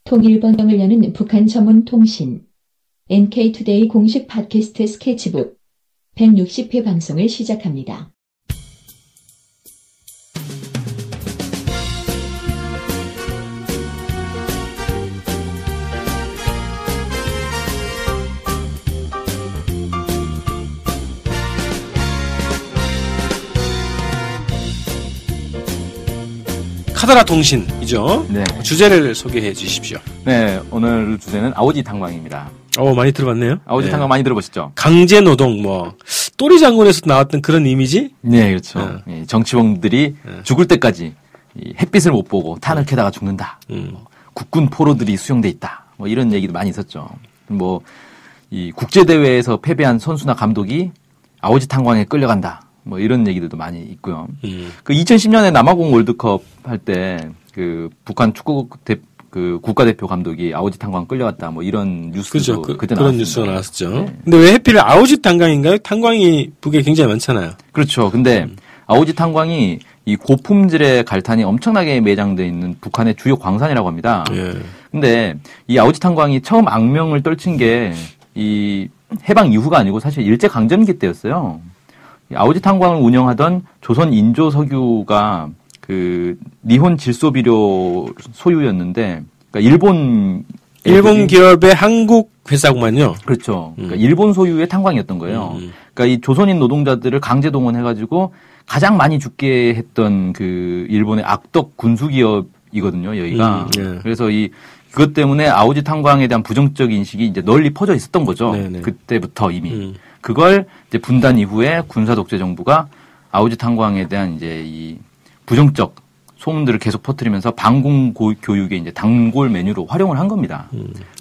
통일번영을 여는 북한 전문 통신 NK투데이 공식 팟캐스트 스케치북 160회 방송을 시작합니다. 카더라 통신이죠. 네. 주제를 소개해 주십시오. 네, 오늘 주제는 아오지 탄광입니다. 많이 들어봤네요. 아오지 네. 탄광 많이 들어보셨죠? 강제노동, 또리 장군에서 나왔던 그런 이미지? 네, 그렇죠. 정치범들이 죽을 때까지 이 햇빛을 못 보고 탄을 캐다가 죽는다. 국군 포로들이 수용돼 있다. 이런 얘기도 많이 있었죠. 이 국제대회에서 패배한 선수나 감독이 아오지 탄광에 끌려간다. 이런 얘기들도 많이 있고요. 그 2010년에 남아공 월드컵 할 때 그 북한 축구 국가대표 감독이 아오지 탄광 끌려갔다. 이런 뉴스도 그렇죠. 그때 그런 나왔습니다. 뉴스가 나왔었죠. 네. 근데 왜 하필 아오지 탄광인가요? 탄광이 북에 굉장히 많잖아요. 그렇죠. 근데 아오지 탄광이 이 고품질의 갈탄이 엄청나게 매장되어 있는 북한의 주요 광산이라고 합니다. 예. 근데 이 아오지 탄광이 처음 악명을 떨친 게 이 해방 이후가 아니고 사실 일제강점기 때였어요. 아오지 탄광을 운영하던 조선 인조 석유가 그 니혼 질소비료 소유였는데, 그러니까 일본 기업의 한국 회사구만요. 그렇죠. 그러니까 일본 소유의 탄광이었던 거예요. 그러니까 이 조선인 노동자들을 강제 동원해가지고 가장 많이 죽게 했던 그 일본의 악덕 군수기업이거든요, 여기가. 예. 그래서 그것 때문에 아오지 탄광에 대한 부정적 인식이 이제 널리 퍼져 있었던 거죠. 네네. 그때부터 이미. 그걸 이제 분단 이후에 군사 독재 정부가 아오지 탄광에 대한 이제 이 부정적 소문들을 계속 퍼뜨리면서 방공 교육에 이제 단골 메뉴로 활용을 한 겁니다.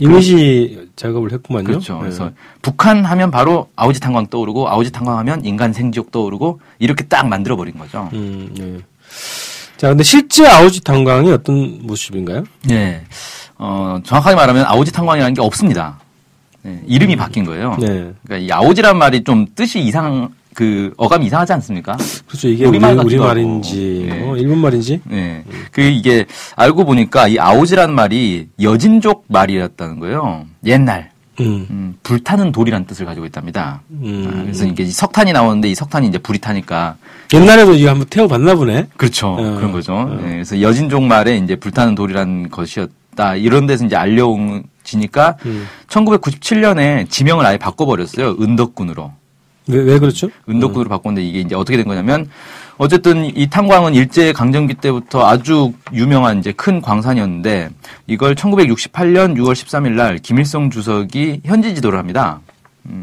이미지 작업을 했구만요. 그렇죠. 네. 그래서 북한 하면 바로 아오지 탄광 떠오르고 아오지 탄광 하면 인간 생지옥 떠오르고 이렇게 딱 만들어 버린 거죠. 네. 자, 근데 실제 아오지 탄광이 어떤 모습인가요? 네. 정확하게 말하면 아오지 탄광이라는 게 없습니다. 네, 이름이 바뀐 거예요. 네. 그러니까 이 아오지란 말이 좀 뜻이 어감이 이상하지 않습니까? 그렇죠. 이게 우리말인지, 네. 일본말인지? 네. 이게 알고 보니까 이 아오지란 말이 여진족 말이었다는 거예요. 옛날. 불타는 돌이란 뜻을 가지고 있답니다. 그래서 이게 석탄이 나오는데 이 석탄이 이제 불이 타니까. 옛날에도 이거 한번 태워봤나 보네? 그렇죠. 그런 거죠. 네. 그래서 여진족 말에 이제 불타는 돌이란 것이었다. 이런 데서 이제 알려지니까 1997년에 지명을 아예 바꿔버렸어요. 은덕군으로. 왜 그렇죠? 은덕군으로 바꿨는데 이게 이제 어떻게 된 거냐면 어쨌든 이 탄광은 일제 강점기 때부터 아주 유명한 이제 큰 광산이었는데 이걸 1968년 6월 13일 날 김일성 주석이 현지 지도를 합니다.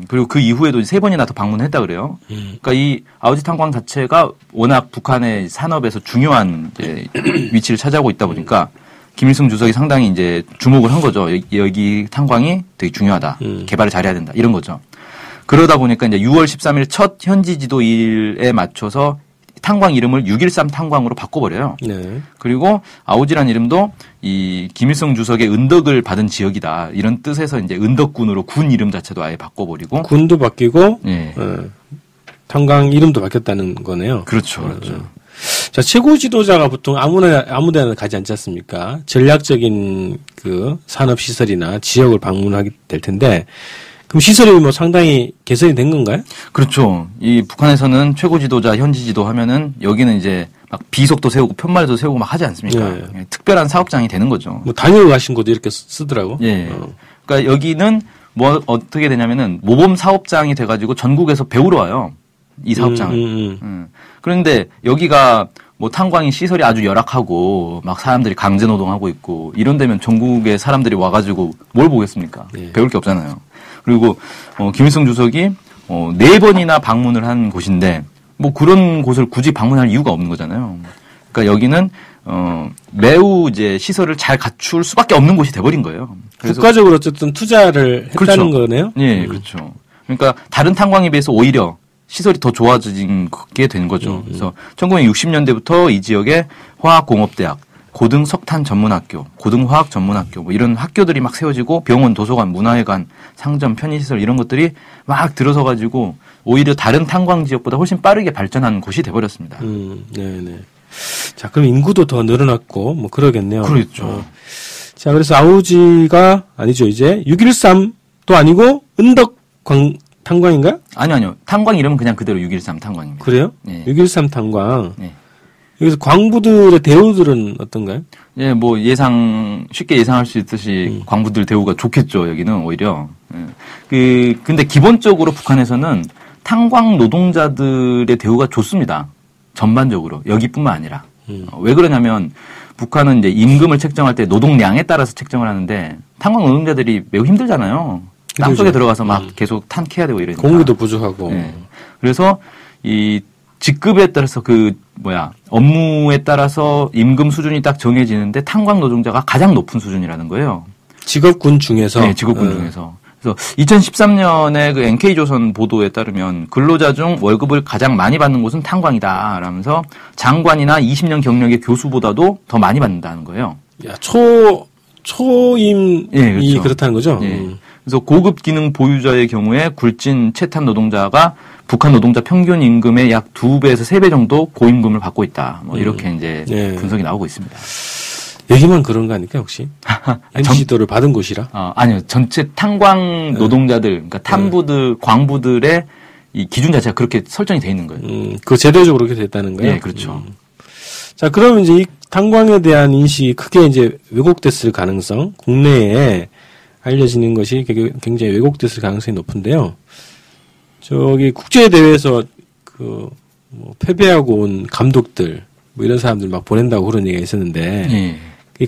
그리고 그 이후에도 3번이나 더 방문했다 그래요. 그러니까 이 아오지 탄광 자체가 워낙 북한의 산업에서 중요한 이제 위치를 차지하고 있다 보니까 김일성 주석이 상당히 이제 주목을 한 거죠. 여기 탄광이 되게 중요하다. 개발을 잘해야 된다. 이런 거죠. 그러다 보니까 이제 6월 13일 첫 현지 지도일에 맞춰서 탄광 이름을 6.13 탄광으로 바꿔버려요. 네. 그리고 아오지란 이름도 이 김일성 주석의 은덕을 받은 지역이다. 이런 뜻에서 이제 은덕군으로 군 이름 자체도 아예 바꿔버리고. 군도 바뀌고, 네. 탄광 이름도 바뀌었다는 거네요. 그렇죠. 그렇죠. 자, 최고 지도자가 보통 아무 데나 가지 않지 않습니까? 전략적인 그 산업시설이나 지역을 방문하게 될 텐데, 그럼 시설이 상당히 개선이 된 건가요? 그렇죠. 이 북한에서는 최고 지도자, 현지 지도 하면은 여기는 이제 막 비석도 세우고 편말도 세우고 막 하지 않습니까? 네. 특별한 사업장이 되는 거죠. 다녀가신 곳도 이렇게 쓰더라고. 예. 그러니까 여기는 어떻게 되냐면은 모범 사업장이 돼가지고 전국에서 배우러 와요. 이 사업장을. 그런데 여기가 탄광이 시설이 아주 열악하고 막 사람들이 강제 노동하고 있고 이런 데면 전국에 사람들이 와가지고 뭘 보겠습니까? 네. 배울 게 없잖아요. 그리고 김일성 주석이 4번이나 방문을 한 곳인데 그런 곳을 굳이 방문할 이유가 없는 거잖아요. 그러니까 여기는 매우 이제 시설을 잘 갖출 수밖에 없는 곳이 돼버린 거예요. 그래서 국가적으로 어쨌든 투자를 했다는 그렇죠. 거네요. 네, 그렇죠. 그러니까 다른 탄광에 비해서 오히려 시설이 더 좋아지게 된 거죠. 그래서 1960년대부터 이 지역에 화학공업대학, 고등석탄전문학교, 고등화학전문학교 이런 학교들이 막 세워지고 병원, 도서관, 문화회관, 상점, 편의시설 이런 것들이 막 들어서가지고 오히려 다른 탄광 지역보다 훨씬 빠르게 발전한 곳이 돼버렸습니다. 네네. 자, 그럼 인구도 더 늘어났고 그러겠네요. 그렇죠. 자, 그래서 아우지가 아니죠. 이제 613도 아니고 탄광인가요? 아니요. 탄광 이름은 그냥 그대로 613 탄광입니다. 그래요? 네. 613 탄광. 네. 여기서 광부들의 대우들은 어떤가요? 예, 뭐 쉽게 예상할 수 있듯이 광부들 대우가 좋겠죠. 여기는 오히려. 예. 근데 기본적으로 북한에서는 탄광 노동자들의 대우가 좋습니다. 전반적으로 여기뿐만 아니라. 왜 그러냐면 북한은 이제 임금을 책정할 때 노동량에 따라서 책정을 하는데 탄광 노동자들이 매우 힘들잖아요. 땅속에 들어가서 막 계속 탄 캐야 되고 이러니까. 공기도 부족하고. 네. 그래서 이 직급에 따라서 업무에 따라서 임금 수준이 딱 정해지는데 탄광 노동자가 가장 높은 수준이라는 거예요. 직업군 중에서? 네, 직업군 중에서. 그래서 2013년에 그 NK조선 보도에 따르면 근로자 중 월급을 가장 많이 받는 곳은 탄광이다. 라면서 장관이나 20년 경력의 교수보다도 더 많이 받는다는 거예요. 야, 초임이 예, 그렇죠. 그렇다는 거죠? 예. 그래서 고급 기능 보유자의 경우에 굴진 채탄 노동자가 북한 노동자 평균 임금의 약 2배에서 3배 정도 고임금을 받고 있다. 뭐 이렇게 이제 분석이 나오고 있습니다. 여기만 그런 거 아닙니까, 혹시? MC도를 받은 곳이라? 아니요. 전체 탄광 노동자들, 그러니까 탐부들, 광부들의 이 기준 자체가 그렇게 설정이 돼 있는 거예요. 그 제도적으로 그렇게 됐다는 거예요? 네, 그렇죠. 자, 그러면 이제 이 탄광에 대한 인식이 크게 이제 왜곡됐을 가능성, 국내에 알려지는 것이 굉장히 왜곡됐을 가능성이 높은데요. 저기 국제대회에서 패배하고 온 감독들, 뭐 이런 사람들 막 보낸다고 그런 얘기가 있었는데,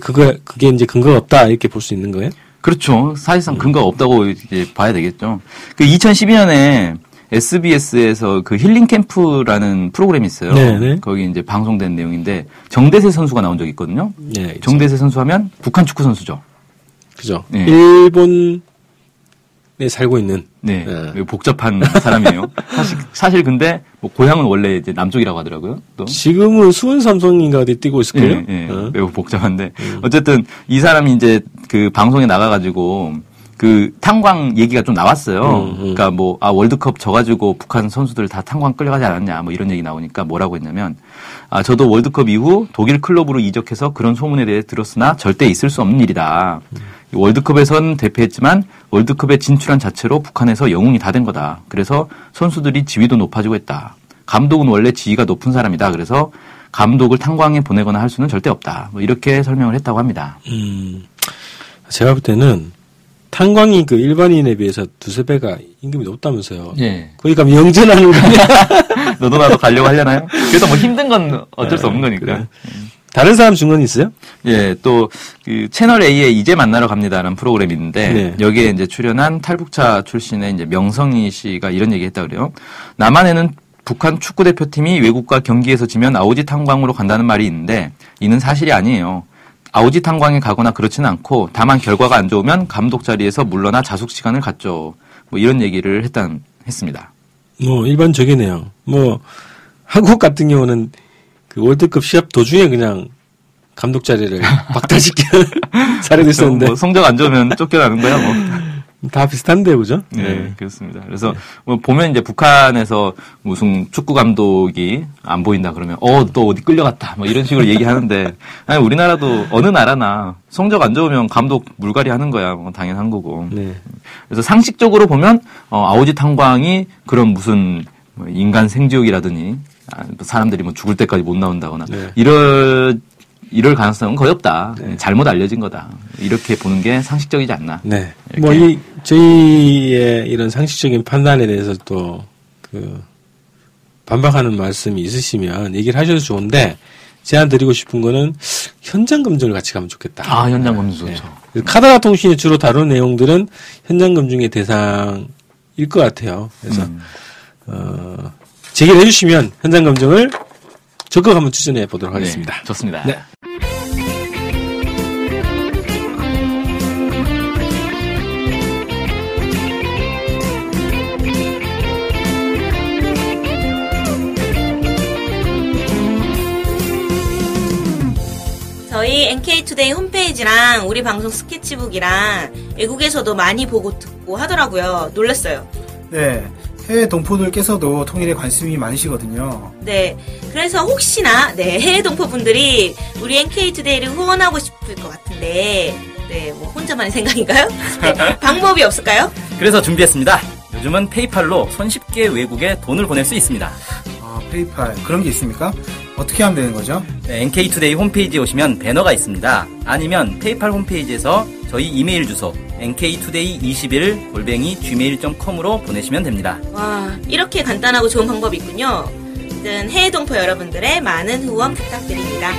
그게 이제 근거가 없다, 이렇게 볼 수 있는 거예요? 그렇죠. 사실상 근거가 없다고 이제 봐야 되겠죠. 2012년에 SBS에서 그 힐링 캠프라는 프로그램이 있어요. 네네. 거기 이제 방송된 내용인데 정대세 선수가 나온 적이 있거든요. 네, 정대세 선수 하면 북한 축구 선수죠. 그죠. 네. 일본에 살고 있는. 네. 매우 복잡한 사람이에요. 사실 근데 뭐 고향은 원래 이제 남쪽이라고 하더라고요. 또. 지금은 수원 삼성인가 어디 뛰고 있을 거예요. 네, 매우 복잡한데 어쨌든 이 사람이 이제 그 방송에 나가가지고 그 탄광 얘기가 좀 나왔어요. 그러니까 월드컵 져가지고 북한 선수들 다 탄광 끌려가지 않았냐 뭐 이런 얘기 나오니까 뭐라고 했냐면 저도 월드컵 이후 독일 클럽으로 이적해서 그런 소문에 대해 들었으나 절대 있을 수 없는 일이다. 월드컵에선 대패했지만 월드컵에 진출한 자체로 북한에서 영웅이 다 된 거다. 그래서 선수들이 지위도 높아지고 했다. 감독은 원래 지위가 높은 사람이다. 그래서 감독을 탄광에 보내거나 할 수는 절대 없다. 뭐 이렇게 설명을 했다고 합니다. 제가 볼 때는 탄광이 그 일반인에 비해서 2~3배가 임금이 높다면서요. 예. 거기 가면 영전하는 거 아니야? 너도 나도 가려고 하려나요? 그래서 뭐 힘든 건 어쩔 수 없는 거니까. 그래. 다른 사람 증언이 있어요? 예, 또, 그, 채널A의 이제 만나러 갑니다라는 프로그램이 있는데, 여기에 이제 출연한 탈북자 출신의 이제 명성희 씨가 이런 얘기 했다 그래요. 남한에는 북한 축구대표팀이 외국과 경기에서 지면 아오지 탄광으로 간다는 말이 있는데, 이는 사실이 아니에요. 아오지 탄광에 가거나 그렇지는 않고, 다만 결과가 안 좋으면 감독 자리에서 물러나 자숙 시간을 갖죠. 뭐 이런 얘기를 했습니다. 일반적이네요. 한국 같은 경우는 그 월드컵 시합 도중에 그냥 감독 자리를 박탈시키는 사례도 있었는데. 성적 안 좋으면 쫓겨나는 거야, 뭐. 다 비슷한데, 그죠? 네, 그렇습니다. 그래서 보면 이제 북한에서 무슨 축구 감독이 안 보인다 그러면, 또 어디 끌려갔다. 뭐 이런 식으로 얘기하는데, 아니, 우리나라도 어느 나라나 성적 안 좋으면 감독 물갈이 하는 거야. 뭐 당연한 거고. 네. 그래서 상식적으로 보면, 아오지 탄광이 그런 무슨 인간 생지옥이라더니, 사람들이 뭐 죽을 때까지 못 나온다거나 이럴 가능성은 거의 없다. 잘못 알려진 거다. 이렇게 보는 게 상식적이지 않나. 네. 저희의 이런 상식적인 판단에 대해서 또 반박하는 말씀이 있으시면 얘기를 하셔도 좋은데 제안 드리고 싶은 거는 현장 검증을 같이 가면 좋겠다. 현장 검증 좋죠. 네. 카더라 통신이 주로 다룬 내용들은 현장 검증의 대상일 것 같아요. 그래서 제기를 해주시면 현장 검증을 적극 한번 추진해 보도록 하겠습니다. 네, 좋습니다. 네. 저희 NK투데이 홈페이지랑 우리 방송 스케치북이랑 외국에서도 많이 보고 듣고 하더라고요. 놀랐어요. 네. 해외 동포들께서도 통일에 관심이 많으시거든요. 네. 그래서 혹시나 해외 동포분들이 우리 NK투데이를 후원하고 싶을 것 같은데 네, 뭐 혼자만의 생각인가요? 네, 방법이 없을까요? 그래서 준비했습니다. 요즘은 페이팔로 손쉽게 외국에 돈을 보낼 수 있습니다. 아, 페이팔 그런 게 있습니까? 어떻게 하면 되는 거죠? 네, NK투데이 홈페이지에 오시면 배너가 있습니다. 아니면 페이팔 홈페이지에서 저희 이메일 주소 nktoday21@gmail.com으로 보내시면 됩니다. 와, 이렇게 간단하고 좋은 방법이 있군요. 해외 동포 여러분들의 많은 후원 부탁드립니다.